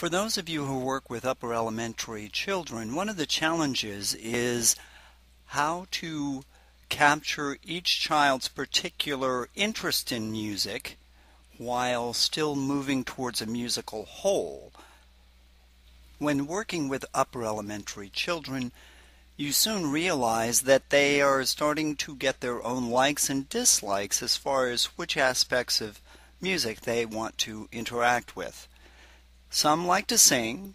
For those of you who work with upper elementary children, one of the challenges is how to capture each child's particular interest in music while still moving towards a musical whole. When working with upper elementary children, you soon realize that they are starting to get their own likes and dislikes as far as which aspects of music they want to interact with. Some like to sing,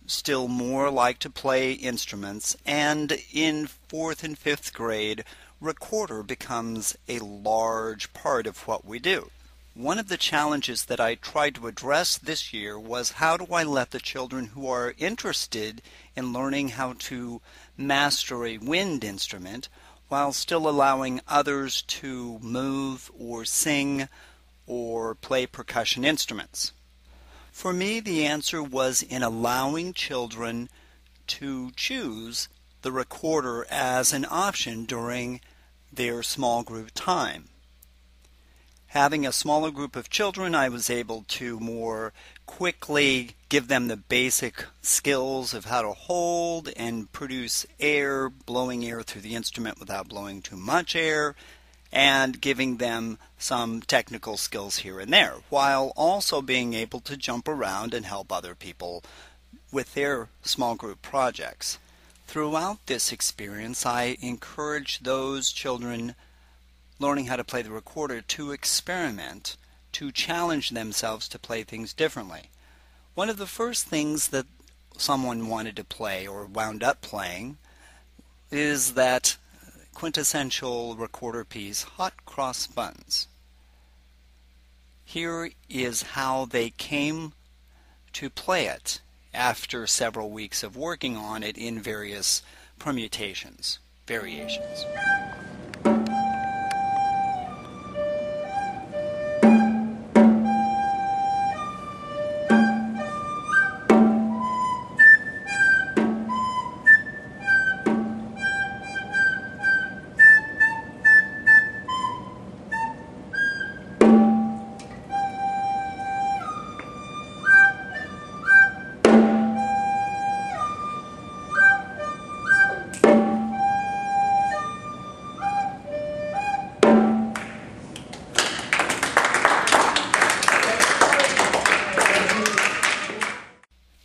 still more like to play instruments, and in 4th and 5th grade, recorder becomes a large part of what we do. One of the challenges that I tried to address this year was how do I let the children who are interested in learning how to master a wind instrument while still allowing others to move or sing or play percussion instruments. For me, the answer was in allowing children to choose the recorder as an option during their small group time. Having a smaller group of children, I was able to more quickly give them the basic skills of how to hold and produce air, blowing air through the instrument without blowing too much air, and giving them some technical skills here and there, while also being able to jump around and help other people with their small group projects. Throughout this experience, I encourage those children learning how to play the recorder to experiment, to challenge themselves to play things differently. One of the first things that someone wanted to play or wound up playing is that quintessential recorder piece, Hot Cross Buns. Here is how they came to play it after several weeks of working on it in various permutations, variations.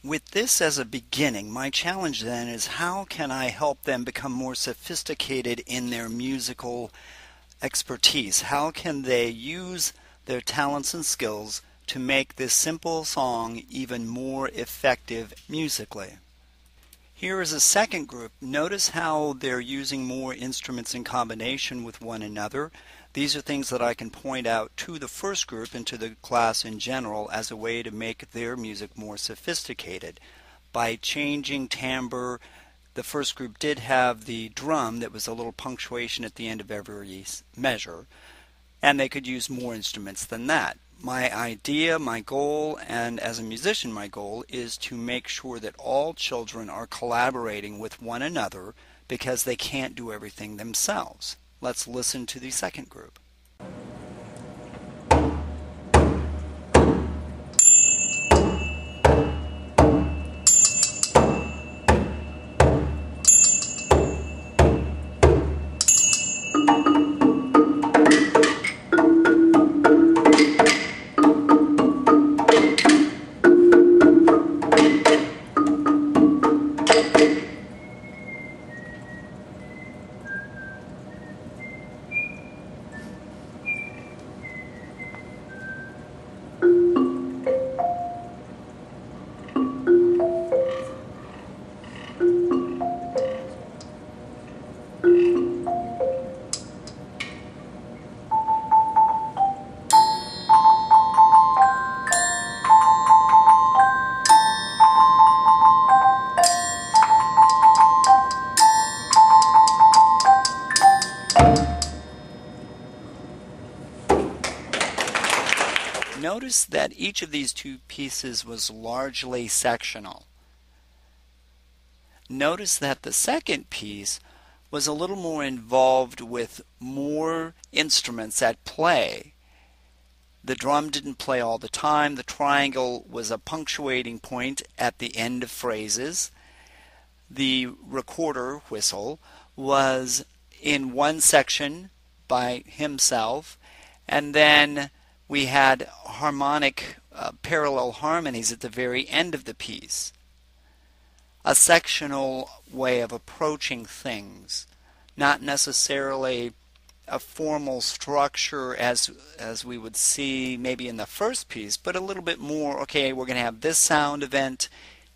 With this as a beginning, my challenge then is how can I help them become more sophisticated in their musical expertise? How can they use their talents and skills to make this simple song even more effective musically? Here is a second group. Notice how they're using more instruments in combination with one another. These are things that I can point out to the first group and to the class in general as a way to make their music more sophisticated. By changing timbre, the first group did have the drum that was a little punctuation at the end of every measure, and they could use more instruments than that. My idea, my goal, and as a musician my goal is to make sure that all children are collaborating with one another because they can't do everything themselves. Let's listen to the second group. Notice that each of these two pieces was largely sectional. Notice that the second piece was a little more involved with more instruments at play The drum didn't play all the time. The triangle was a punctuating point at the end of phrases. The recorder whistle was in one section by himself, and then we had harmonic parallel harmonies at the very end of the piece. A sectional way of approaching things, not necessarily a formal structure as we would see maybe in the first piece, but a little bit more, okay, we're going to have this sound event,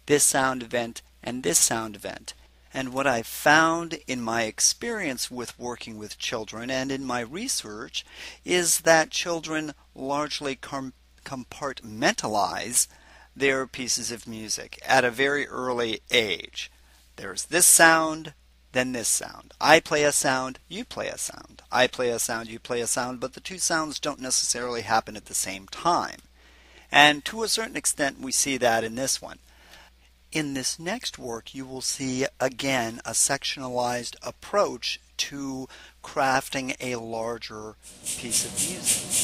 and this sound event. And what I found in my experience with working with children and in my research is that children largely compartmentalize their pieces of music at a very early age. There's this sound, then this sound. I play a sound, you play a sound. I play a sound, you play a sound, but the two sounds don't necessarily happen at the same time. And to a certain extent, we see that in this one. In this next work, you will see again a sectionalized approach to crafting a larger piece of music.